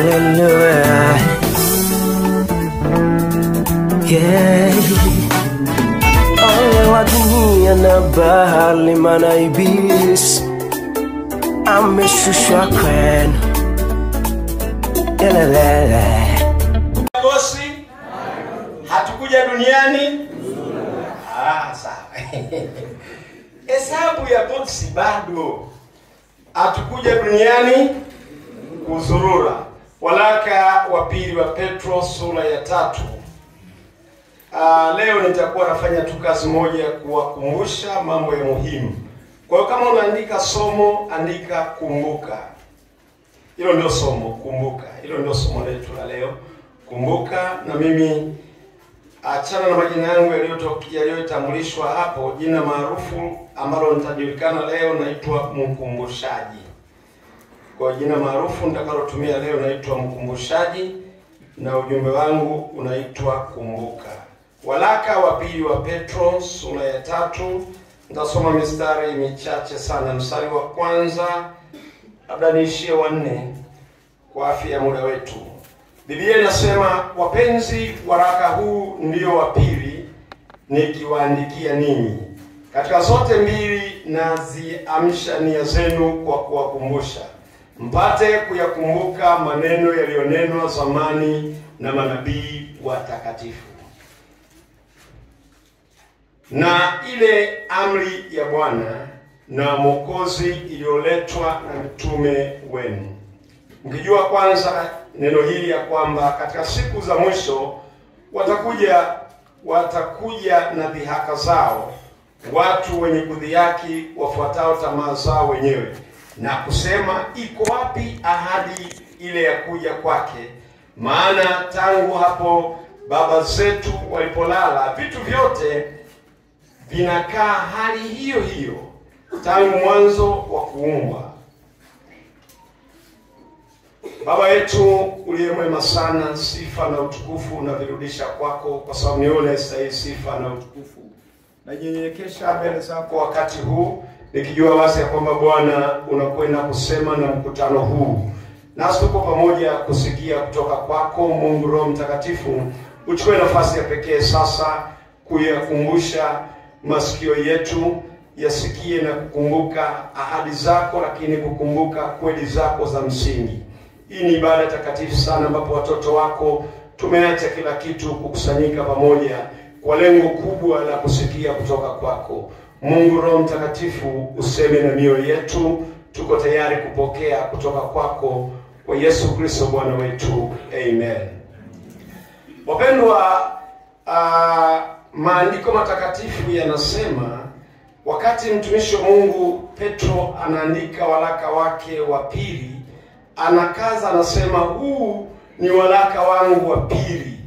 Hallelujah. Yeah. Ole wa dunia na bahari mana Ibilisi ameshushwa kwenu. Elelele. Bosi, hatukuja duniani. Sawa. Hesabu ya bosi bado. Hatukuja duniani kuzurura. Waraka wa pili wa Petro sura ya 3. Leo nitakuwa nafanya tu kazi moja kuwakumbusha mambo ya muhimu. Kwa hiyo kama unaandika somo, andika kumbuka. Hilo ndio somo, kumbuka. Hilo ndio somo letu la leo. Kumbuka. Na mimi achana na majina yangu yaliyotambulishwa hapo, jina maarufu ambalo nitajulikana leo naitwa mkumbushaji. Kwa jina maarufu nitakalotumia leo naitwa mkumbushaji na ujumbe wangu unaitwa kumbuka. Waraka wa pili wa Petro sura ya 3, nitasoma mistari michache sana. Mstari wa kwanza labda niishie wa 4 kwa afya ya muda wetu. Biblia inasema, wapenzi, waraka huu ndio wa pili nikiwaandikia ninyi. Katika zote mbili naziamsha nia zenu kwa kuwakumbusha, mpate kuyakumbuka maneno yaliyonenwa zamani na manabii watakatifu, na ile amri ya Bwana na Mwokozi iliyoletwa na mitume wenu. Mkijua kwanza neno hili ya kwamba katika siku za mwisho watakuja na dhihaka zao, watu wenye kudhihaki, wafuatao tamaa zao wenyewe, na kusema, iko wapi ahadi ile ya kuja kwake? Maana tangu hapo baba zetu walipolala, vitu vyote vinakaa hali hiyo hiyo tangu mwanzo wa kuumbwa. Baba yetu uliye mwema sana, sifa na utukufu na virudisha kwako, kwa sababu ni wewe unastahili sifa na utukufu. Najinyenyekesha mbele zako wakati huu, nikijua wazi ya kwamba Bwana unakwenda kusema na mkutano huu. Nasi tuko pamoja kusikia kutoka kwako. Mungu Roho Mtakatifu, uchukue nafasi ya pekee sasa kuyakumbusha masikio yetu yasikie na kukumbuka ahadi zako, lakini kukumbuka kweli zako za msingi. Hii ni ibada takatifu sana ambapo watoto wako tumeacha kila kitu kukusanyika pamoja kwa lengo kubwa la kusikia kutoka kwako. Mungu Roho Mtakatifu, useme na mioyo yetu. Tuko tayari kupokea kutoka kwako, kwa Yesu Kristo Bwana wetu. Amen. Wapendwa, maandiko matakatifu yanasema, wakati mtumishi wa Mungu Petro anaandika waraka wake wa pili, anakaza anasema, huu ni waraka wangu wa pili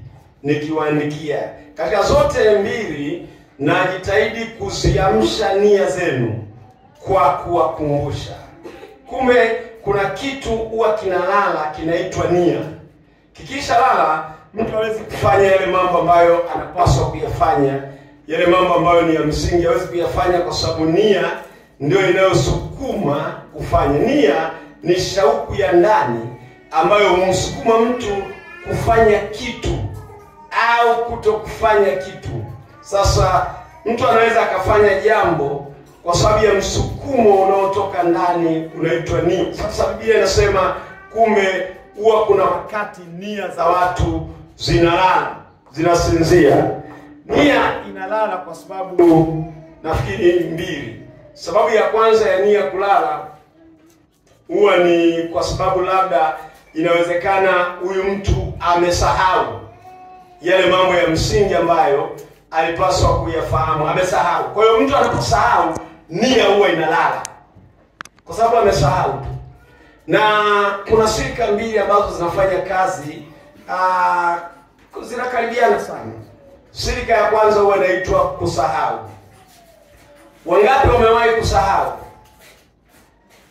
nikiwaandikia. Katika zote mbili najitahidi kuziamsha nia zenu kwa kuwakumbusha. Kumbe kuna kitu huwa kinalala kinaitwa nia. Kikisha lala, mtu hawezi kufanya yale mambo ambayo anapaswa kuyafanya, yale mambo ambayo ni ya msingi hawezi kuyafanya, kwa sababu nia ndio inayosukuma kufanya. Nia ni shauku ya ndani ambayo humsukuma mtu kufanya kitu au kutokufanya kitu. Sasa mtu anaweza akafanya jambo kwa sababu ya msukumo unaotoka ndani, unaitwa nia. Sasa Biblia inasema kumbe huwa kuna wakati nia za watu zinalala, zinasinzia. Nia inalala kwa sababu nafikiri mbili. Sababu ya kwanza ya nia kulala huwa ni kwa sababu labda inawezekana huyu mtu amesahau yale mambo ya msingi ambayo alipaswa kuyafahamu, amesahau. Kwa hiyo mtu anaposahau, nia huwa inalala kwa sababu amesahau. Na kuna shirika mbili ambazo zinafanya kazi zinakaribiana sana. Shirika ya kwanza huwa inaitwa kusahau. Wangapi wamewahi kusahau?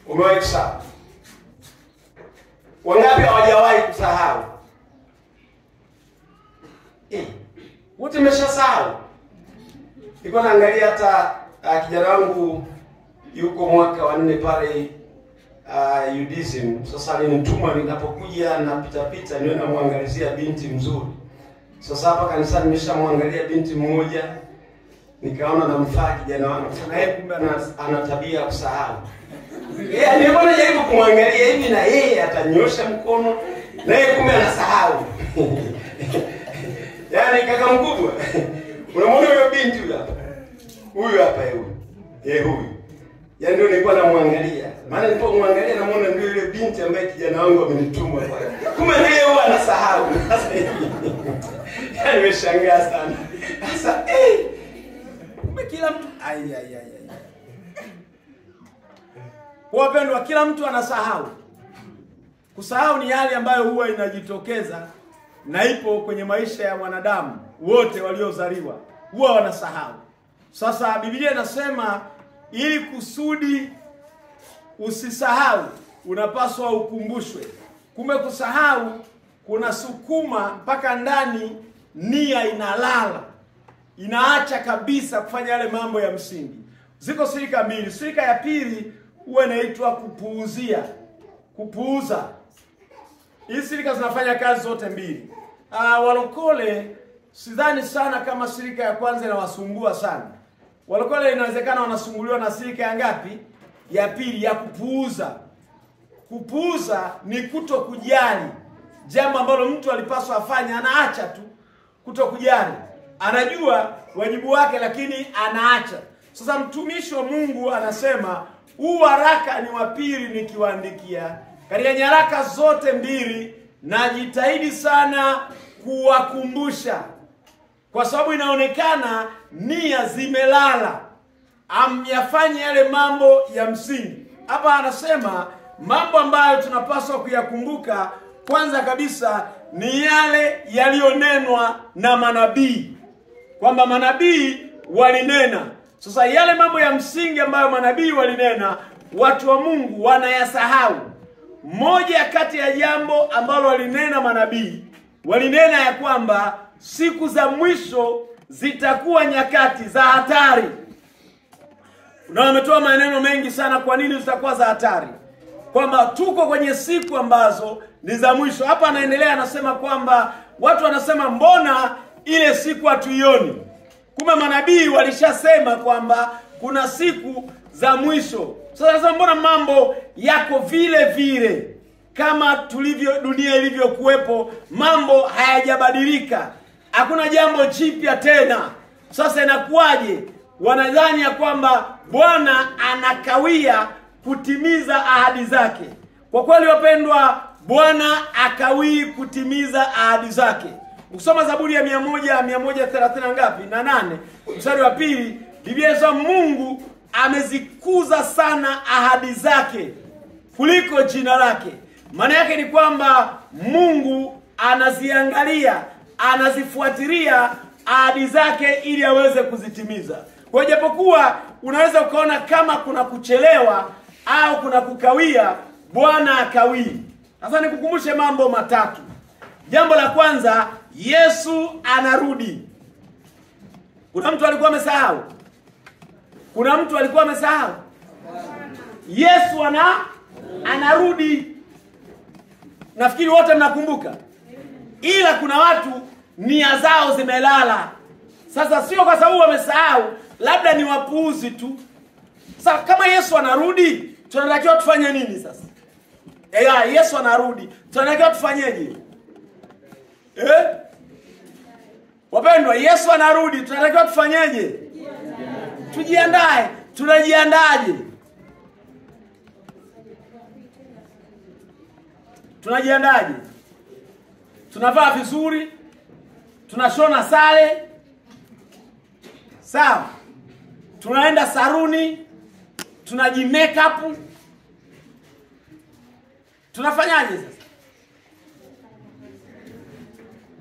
Umewahi kusahau? Wangapi hawajawahi kusahau? Wote mmeshasahau. Niko naangalia hata kijana wangu yuko mwaka wa 4 pale UDSM. Sasa alinituma ninapokuja na pita niwe namwangalizia binti mzuri. Sasa hapa kanisani nimeshamwangalia binti mmoja, nikaona namfaa kijana wangu. Sasa yeye kumbe ana tabia ya kusahau. Nilikuwa najaribu kumwangalia hivi na yeye atanyosha mkono na yeye kumbe anasahau. Yaani kaka mkubwa. Unamwona huyo binti huyo hapa? Huyu hapa huyu. Yaani ndio nilikuwa namwangalia. Maana nilipomwangalia namuona ndio yule binti ambaye kijana wangu amenituma kwa. Kumbe yeye huwa anasahau. Sasa yaani nimeshangaa sana. Sasa kumbe kila mtu Wapendwa, kila mtu anasahau. Kusahau ni hali ambayo huwa inajitokeza na ipo kwenye maisha ya wanadamu wote waliozaliwa. Huwa wanasahau. Sasa Biblia inasema ili kusudi usisahau unapaswa ukumbushwe. Kumbe kusahau kuna sukuma mpaka ndani, nia inalala. Inaacha kabisa kufanya yale mambo ya msingi. Ziko silika mbili. Silika ya pili huwa inaitwa kupuuzia. Kupuuza. Hizi silika zinafanya kazi zote mbili. Walokole sidhani sana kama silika ya kwanza inawasumbua sana. Walokole inawezekana wanasumbuliwa na silika ya ngapi? Ya pili, ya kupuuza. Kupuuza ni kutokujali jambo ambalo mtu alipaswa afanye, anaacha tu. Kutokujali. Anajua wajibu wake lakini anaacha. Sasa mtumishi wa Mungu anasema, huu waraka ni wa pili nikiwaandikia. Katika nyaraka zote mbili najitahidi sana kuwakumbusha. Kwa sababu inaonekana nia zimelala. Amyafanye yale mambo ya msingi. Hapa anasema mambo ambayo tunapaswa kuyakumbuka, kwanza kabisa ni yale yaliyonenwa na manabii. Kwamba manabii walinena. Sasa yale mambo ya msingi ambayo manabii walinena, watu wa Mungu wanayasahau. Moja kati ya jambo ambalo walinena manabii, walinena ya kwamba siku za mwisho zitakuwa nyakati za hatari. Na wametoa maneno mengi sana kwa nini zitakuwa za hatari. Kwamba tuko kwenye siku ambazo ni za mwisho. Hapa anaendelea anasema kwamba watu wanasema mbona ile siku hatuioni. Kumbe manabii walishasema kwamba kuna siku za mwisho. Sasa mbona mambo yako vile vile kama tulivyo dunia ilivyokuwepo, mambo hayajabadilika. Hakuna jambo jipya tena. Sasa inakuwaje? Wanadhani ya kwamba Bwana anakawia kutimiza ahadi zake. Kwa kweli wapendwa, Bwana akawii kutimiza ahadi zake. Ukisoma Zaburi ya 130 ngapi? Na 8. Mstari wa 2, Biblia inasema Mungu amezikuza sana ahadi zake kuliko jina lake. Maana yake ni kwamba Mungu anaziangalia, anazifuatilia ahadi zake ili aweze kuzitimiza. Kwa japokuwa unaweza ukaona kama kuna kuchelewa au kuna kukawia, Bwana akawii. Sasa nikukumbushe mambo matatu. Jambo la kwanza, Yesu anarudi. Kuna mtu alikuwa amesahau? Kuna mtu alikuwa amesahau? Yesu anarudi. Nafikiri wote mnakumbuka. Ila kuna watu nia zao zimelala. Sasa sio kwa sababu wamesahau, labda ni wapuuzi tu. Sasa kama Yesu anarudi, tunatakiwa tufanye nini sasa? Yesu anarudi. Tunatakiwa tufanyeje? Wapendwa, Yesu anarudi. Tunatakiwa tufanyeje? Tujiandae. Tunajiandaje? Tunajiandaje? Tunavaa vizuri. Tunashona sare. Sawa. Tunaenda saruni. Tunajimake up. Tunafanyaje sasa?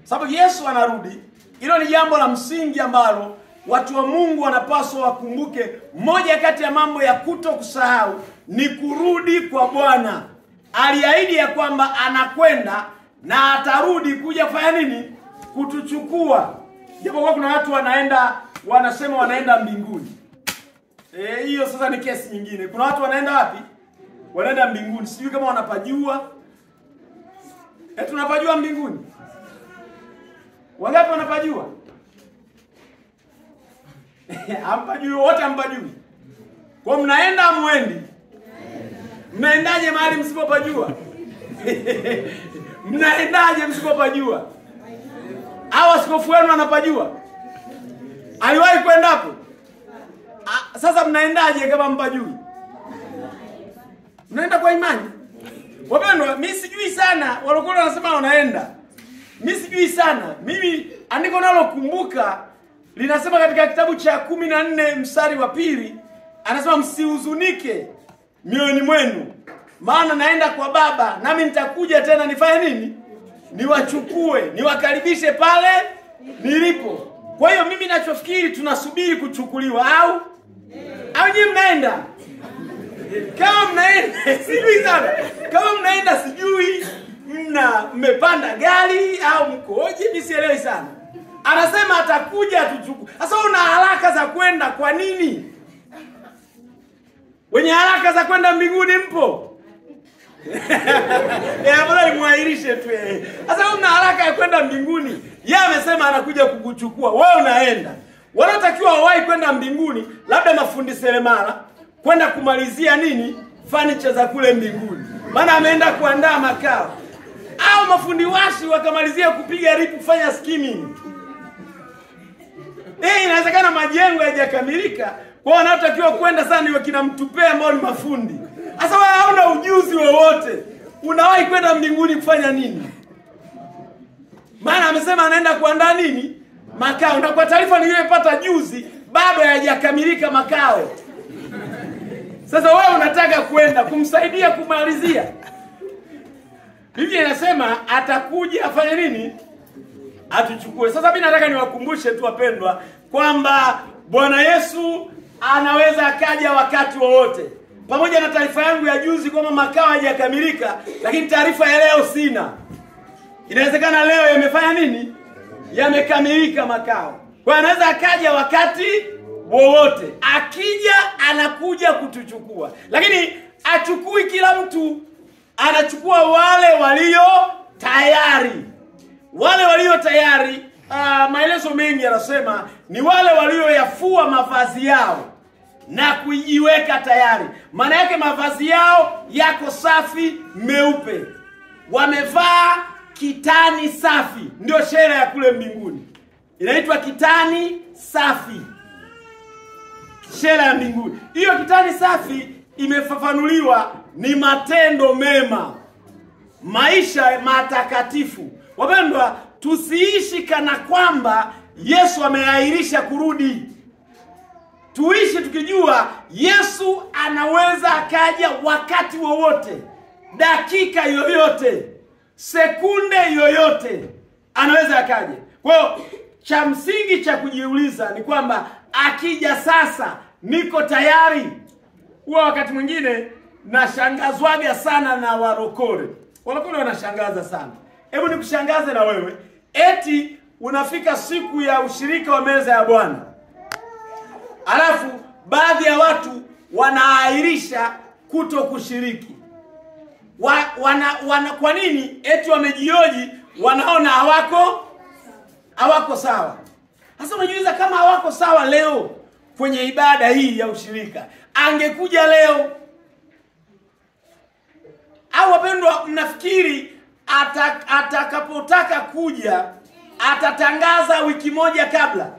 Sababu Yesu anarudi. Hilo ni jambo la msingi ambalo watu wa Mungu wanapaswa wakumbuke. Moja kati ya mambo ya kutokusahau ni kurudi kwa Bwana. Aliahidi ya kwamba anakwenda na atarudi kuja kufanya nini? Kutuchukua. Japokuwa kuna watu wanasema wanaenda mbinguni. Hiyo sasa ni kesi nyingine. Kuna watu wanaenda wapi? wanaenda mbinguni. Sijui kama wanapajua. Tunapajua mbinguni? Wangapi wanapajua? Hampajui, wote hampajui. Kwa mnaenda amwendi? Mnaendaje mahali msipopajua? Mnaendaje msipopajua? Au askofu wenu anapajua? Aliwahi kwenda hapo? Sasa mnaendaje kama mpajui? Mnaenda kwa imani? Wapendwa, mimi sijui sana. Walokole wanasema wanaenda. Mimi sijui sana. Mimi andiko nalo kumbuka linasema katika kitabu cha 14 mstari wa 2, anasema msihuzunike mioyoni mwenu, maana naenda kwa Baba, nami nitakuja tena nifanye nini? Niwachukue, niwakaribishe pale nilipo. Kwa hiyo mimi ninachofikiri tunasubiri kuchukuliwa au nyinyi mnaenda? Kama mnaenda sijui sana. Kama mnaenda sijui mmepanda gari au mkoje, mimi sielewi sana. Anasema atakuja atuchukue. Sasa una haraka za kwenda kwa nini? Wenye haraka za kwenda mbinguni mpo? Afadhali muahirishe tu. Sasa una haraka ya kwenda mbinguni. Yeye amesema anakuja kukuchukua. Wewe unaenda. Wanatakiwa wawahi kwenda mbinguni, labda mafundi seremala, kwenda kumalizia nini? Furniture za kule mbinguni. Maana ameenda kuandaa makao. Au mafundi washi wakamalizia kupiga ripu, kufanya skimming. Inawezekana majengo hayajakamilika. Kwa wanaotakiwa kwenda sana ni wakina Mtupea ambao ni mafundi. Sasa wewe hauna ujuzi wowote. Unawahi kwenda mbinguni kufanya nini? Maana amesema anaenda kuandaa nini? Makao. Na kwa taarifa niliyopata juzi, bado hayajakamilika makao. Sasa wewe unataka kwenda kumsaidia kumalizia. Biblia inasema atakuja afanye nini? Atuchukue. Sasa mimi nataka niwakumbushe tu wapendwa kwamba Bwana Yesu anaweza akaja wakati wowote. Pamoja na taarifa yangu ya juzi kwamba makao hayajakamilika, lakini taarifa ya leo sina. Inawezekana leo yamefanya nini? Yamekamilika makao. Kwa anaweza akaja wakati wowote. Akija anakuja kutuchukua. Lakini achukui kila mtu, anachukua wale walio tayari. Wale walio tayari, maelezo mengi yanasema ni wale walioyafua mavazi yao na kujiweka tayari. Maana yake mavazi yao yako safi meupe. Wamevaa kitani safi. Ndio sherehe ya kule mbinguni. Inaitwa kitani safi. Sherehe ya mbinguni. Hiyo kitani safi imefafanuliwa ni matendo mema. Maisha matakatifu. Wapendwa, tusiishi kana kwamba Yesu ameahirisha kurudi. Tuishi tukijua Yesu anaweza akaja wakati wowote, dakika yoyote, sekunde yoyote, anaweza akaja. Kwa hiyo cha msingi cha kujiuliza ni kwamba akija sasa niko tayari. Huwa wakati mwingine nashangazwaga sana na warokore. Warokore wanashangaza sana. Hebu nikushangaze na wewe. Eti unafika siku ya ushirika wa meza ya Bwana, alafu baadhi ya watu wanaahirisha kuto kushiriki. Kwa nini? Eti wamejioji, wanaona hawako sawa. Sasa unajiuliza, kama hawako sawa leo kwenye ibada hii ya ushirika, angekuja leo? Au wapendwa, mnafikiri atakapotaka kuja atatangaza wiki moja kabla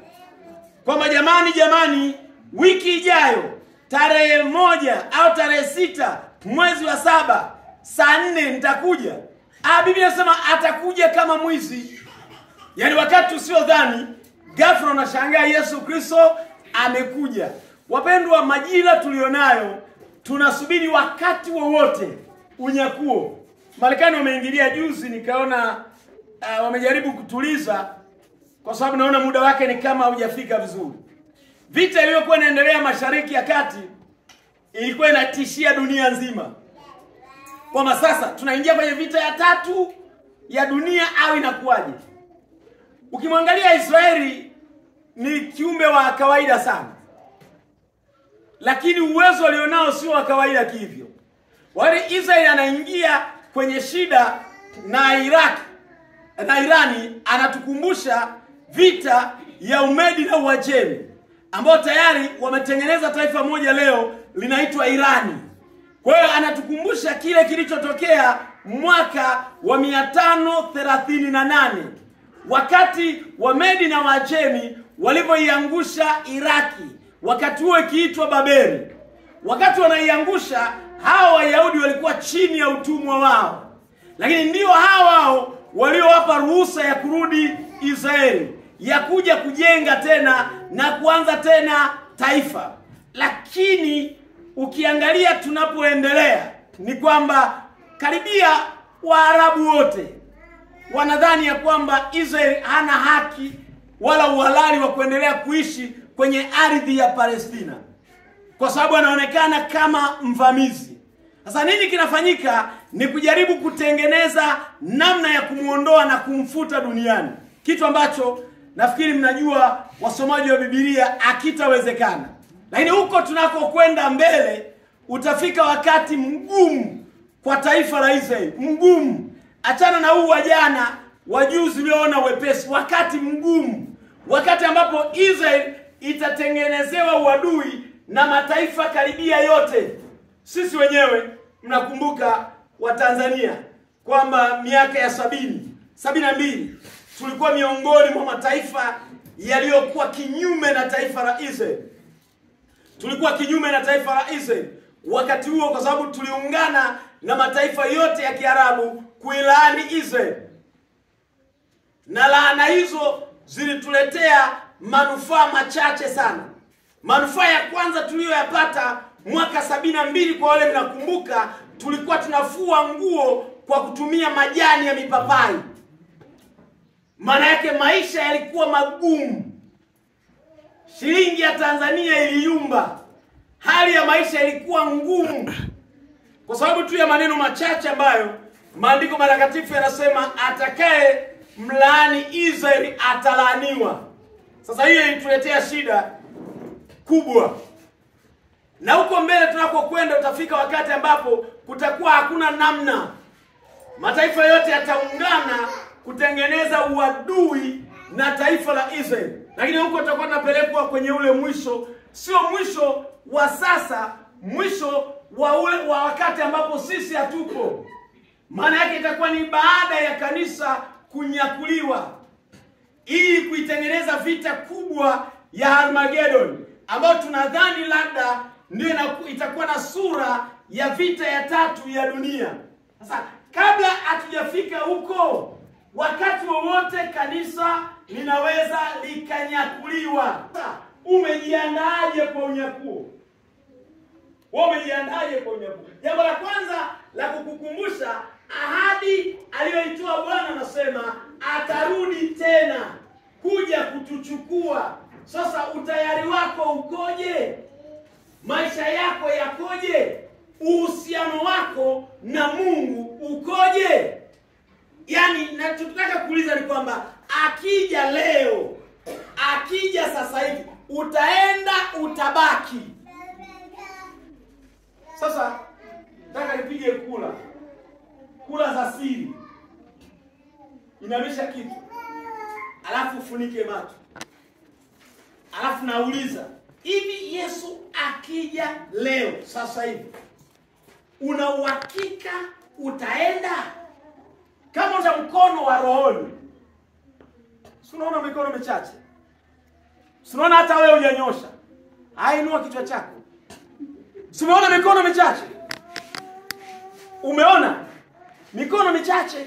kwamba jamani wiki ijayo tarehe 1 au tarehe 6 mwezi wa 7 saa 4 nitakuja? Biblia inasema atakuja kama mwizi. Yaani wakati usiodhani, ghafla unashangaa Yesu Kristo amekuja. Wapendwa, majira tulionayo tunasubiri wakati wowote unyakuo. Marekani wameingilia juzi, nikaona wamejaribu kutuliza kwa sababu naona muda wake ni kama hujafika vizuri. Vita iliyokuwa inaendelea Mashariki ya Kati ilikuwa inatishia dunia nzima. Kwa sasa tunaingia kwenye vita ya 3 ya dunia au inakuwaje? Ukimwangalia Israeli ni kiumbe wa kawaida sana, lakini uwezo alionao sio wa kawaida kivyo. Wakati Israeli anaingia kwenye shida na Iraq na Irani, anatukumbusha vita ya Umedi na Uajemi, ambao tayari wametengeneza taifa moja leo linaitwa Irani. Kwa hiyo anatukumbusha kile kilichotokea mwaka wa 538 wakati Wamedi na Waajemi walivyoiangusha Iraki, wakati huo ikiitwa Babeli. Wakati wanaiangusha, hao Wayahudi walikuwa chini ya utumwa wao, lakini ndio hao waliowapa ruhusa ya kurudi Israeli, ya kuja kujenga tena na kuanza tena taifa. Lakini ukiangalia tunapoendelea ni kwamba karibia Waarabu wote wanadhani ya kwamba Israeli hana haki wala uhalali wa kuendelea kuishi kwenye ardhi ya Palestina, kwa sababu anaonekana kama mvamizi. Sasa nini kinafanyika? Ni kujaribu kutengeneza namna ya kumuondoa na kumfuta duniani, kitu ambacho nafikiri mnajua wasomaji wa Biblia hakitawezekana. Lakini huko tunakokwenda mbele, utafika wakati mgumu kwa taifa la Israeli, mgumu. Achana na huu wa jana, wajuzi uliona wepesi, wakati mgumu, wakati ambapo Israeli itatengenezewa uadui na mataifa karibia yote. Sisi wenyewe mnakumbuka wa Tanzania kwamba miaka ya 72 tulikuwa miongoni mwa mataifa yaliyokuwa kinyume na taifa la Israeli. Tulikuwa kinyume na taifa la Israeli wakati huo, kwa sababu tuliungana na mataifa yote ya Kiarabu kuilaani Israeli. Na laana hizo zilituletea manufaa machache sana. Manufaa ya kwanza tuliyoyapata mwaka 72, kwa wale mnakumbuka, tulikuwa tunafua nguo kwa kutumia majani ya mipapai. Maana yake maisha yalikuwa magumu. Shilingi ya Tanzania iliyumba. Hali ya maisha ilikuwa ngumu kwa sababu tu ya maneno machache ambayo maandiko matakatifu yanasema, atakaye mlaani Israeli atalaaniwa. Sasa hiyo ilituletea shida kubwa. Na huko mbele tunakokwenda utafika wakati ambapo kutakuwa hakuna namna. Mataifa yote yataungana kutengeneza uadui na taifa la Israeli. Lakini huko tutakuwa tunapelekwa kwenye ule mwisho, sio mwisho wa sasa, mwisho wa wakati ambapo sisi hatupo. Maana yake itakuwa ni baada ya kanisa kunyakuliwa, ili kuitengeneza vita kubwa ya Armageddon, ambayo tunadhani labda ndio itakuwa na sura ya vita ya 3 ya dunia. Sasa kabla hatujafika huko, wakati wowote kanisa linaweza likanyakuliwa. Umejiandaaje kwa unyakuo? Umejiandaaje kwa unyakuo? Jambo la kwanza la kukukumbusha, ahadi aliyoitoa Bwana, anasema atarudi tena kuja kutuchukua. Sasa utayari wako ukoje? Maisha yako yakoje? Uhusiano wako na Mungu ukoje? Yaani nachotaka kuuliza ni kwamba akija leo, akija sasa hivi, utaenda utabaki? Sasa nataka nipige kula za siri. Inamisha kitu, alafu ufunike macho, alafu nauliza, hivi Yesu akija leo sasa hivi, una uhakika utaenda? Kama una mkono wa rohoni, unaona mikono michache, unaona hata wewe hujanyosha, hainua kichwa chako, umeona mikono michache, umeona mikono michache.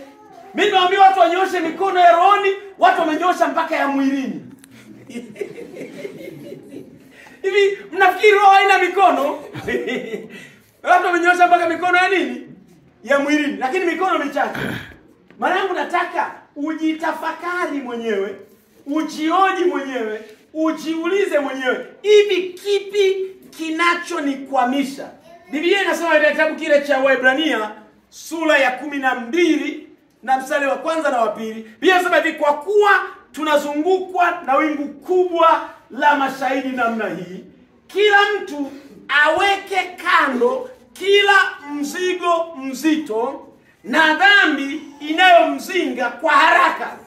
Mimi naambia watu wanyoshe mikono ya rohoni, watu wamenyosha mpaka ya mwilini. Hivi mnafikiri roho haina mikono? Watu wamenyosha mpaka mikono ya nini? Ya mwilini, lakini mikono michache. Maana yangu nataka ujitafakari mwenyewe, ujioji mwenyewe, ujiulize mwenyewe, hivi kipi kinachonikwamisha? Biblia inasema katika kitabu kile cha Waebrania sura ya 12 na mstari wa 1 na wa 2. Biblia inasema hivi, kwa kuwa tunazungukwa na wingu kubwa la mashahidi namna hii, kila mtu aweke kando kila mzigo mzito na dhambi inayomzinga kwa haraka.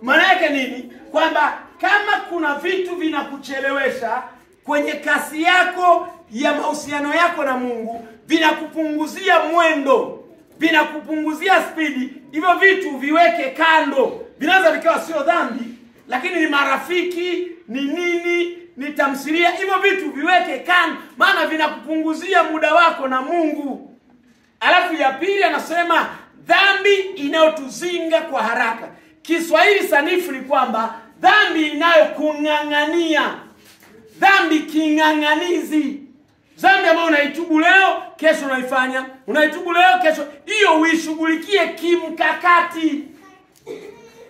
Maana yake nini? Kwamba kama kuna vitu vinakuchelewesha kwenye kasi yako ya mahusiano yako na Mungu, vinakupunguzia mwendo, vinakupunguzia spidi, hivyo vitu viweke kando. Vinaweza vikawa sio dhambi, lakini ni marafiki, ni nini, ni tamthilia, hivyo vitu viweke kando, maana vinakupunguzia muda wako na Mungu. Alafu ya pili anasema dhambi inayotuzinga kwa haraka. Kiswahili sanifu ni kwamba dhambi inayokung'ang'ania, dhambi king'ang'anizi. Dhambi ambayo unaitubu leo, kesho unaifanya, unaitubu leo, kesho. Hiyo uishughulikie kimkakati.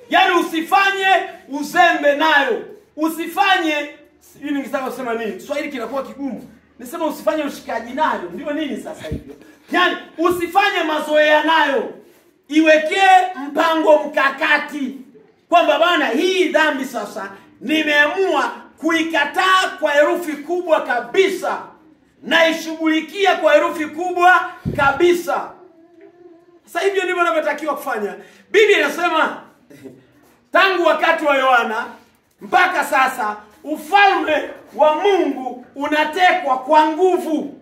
Yaani usifanye uzembe nayo. Usifanye, hivi ningetaka kusema nini? Swahili kinakuwa kigumu. Nisema usifanye ushikaji nayo. Ndio nini sasa hivyo? Yaani usifanye mazoea nayo. Iwekee mpango mkakati. Kwamba bwana, hii dhambi sasa nimeamua kuikataa kwa herufi kubwa kabisa, na ishughulikia kwa herufi kubwa kabisa. Sasa hivyo ndivyo ninavyotakiwa kufanya. Biblia inasema tangu wakati wa Yohana mpaka sasa ufalme wa Mungu unatekwa kwa nguvu,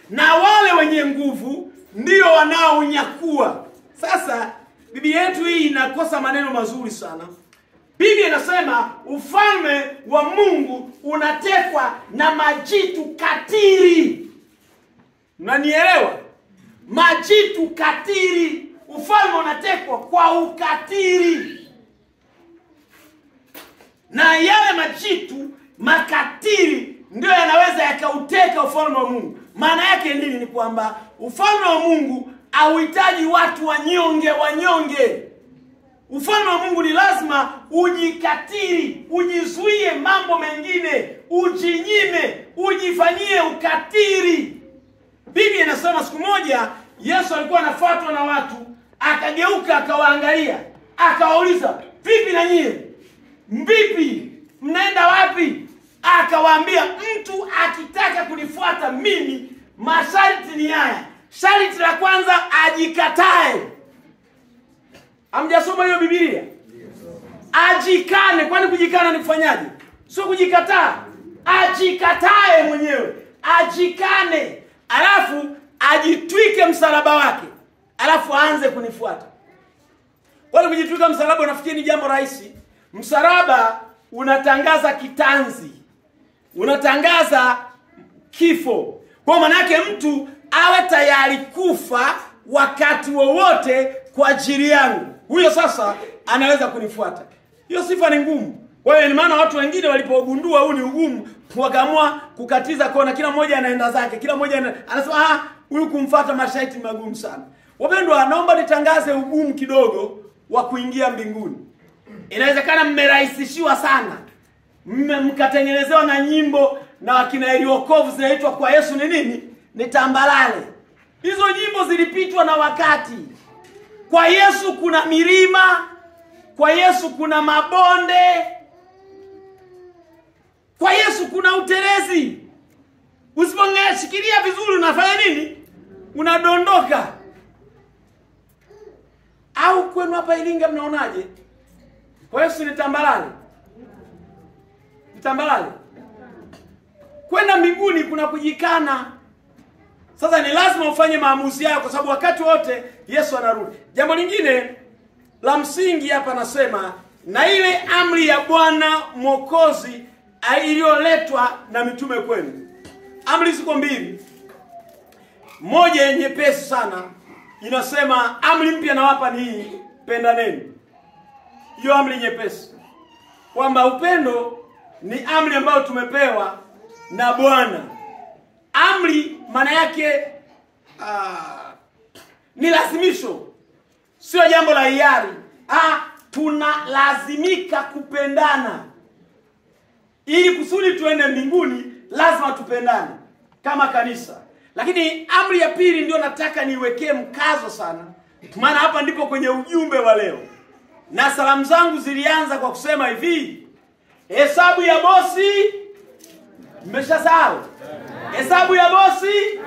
na wale wenye nguvu ndio wanaonyakua. Sasa Biblia yetu hii inakosa maneno mazuri sana. Biblia inasema ufalme wa Mungu unatekwa na majitu katili. Unanielewa? Majitu katili. Ufalme unatekwa kwa ukatili. Na yale majitu makatili ndio yanaweza yakauteka ufalme wa Mungu. Maana yake nini? Ni kwamba ufalme wa Mungu hauhitaji watu wanyonge. Ufalme wa Mungu ni lazima ujikatili, ujizuie mambo mengine, ujinyime, ujifanyie ukatili. Biblia inasema siku moja Yesu alikuwa anafuatwa na watu, akageuka akawaangalia, akawauliza, "Vipi na nyie? Vipi? Mnaenda wapi?" Akawaambia, "Mtu akitaka kunifuata mimi, masharti ni haya. Sharti la kwanza, ajikatae." Hamjasoma hiyo Biblia? Ajikane. Kwani kujikana ni kufanyaje? Sio kujikataa. Ajikatae mwenyewe. Ajikane. Alafu ajitwike msalaba wake. Alafu aanze kunifuata. Kwani kujitwika msalaba unafikiri ni jambo rahisi? Msalaba unatangaza kitanzi. Unatangaza kifo. Kwa maana yake mtu awe tayari kufa wakati wowote kwa ajili yangu. Huyo sasa anaweza kunifuata. Hiyo sifa ni ngumu. Kwa hiyo ni maana watu wengine walipogundua huu ni ugumu, wakaamua kukatiza kona, kila mmoja anaenda zake. Kila mmoja anasema huyu kumfuata masharti magumu sana. Wapendwa, naomba nitangaze ugumu kidogo wa kuingia mbinguni. Inawezekana mmerahisishiwa sana. Mkatengenezewa na nyimbo na wakina Eliokovu zinaitwa kwa Yesu ni nini? Ni tambalale. Hizo nyimbo zilipitwa na wakati. Kwa Yesu kuna milima, kwa Yesu kuna mabonde, kwa Yesu kuna utelezi. Usipongeshikilia vizuri unafanya nini? Unadondoka. Au kwenu hapa Iringa mnaonaje? Kwa Yesu ni tambalale. Ni tambalale. Kwenda mbinguni kuna kujikana. Sasa ni lazima ufanye maamuzi yako, kwa sababu wakati wote Yesu anarudi. Jambo lingine la msingi hapa nasema, na ile amri ya Bwana Mwokozi iliyoletwa na mitume kwenu. Amri ziko mbili. Moja nyepesi sana, inasema amri mpya nawapa ni hii, pendaneni. Hiyo amri nyepesi. Kwamba upendo ni amri ambayo tumepewa na Bwana. Amri maana yake ni lazimisho. Sio jambo la hiari. Tunalazimika kupendana. Ili kusudi tuende mbinguni lazima tupendane kama kanisa. Lakini amri ya pili ndio nataka niwekee mkazo sana. Maana hapa ndipo kwenye ujumbe wa leo. Na salamu zangu zilianza kwa kusema hivi, hesabu ya bosi mmeshasahau. Hesabu ya bosi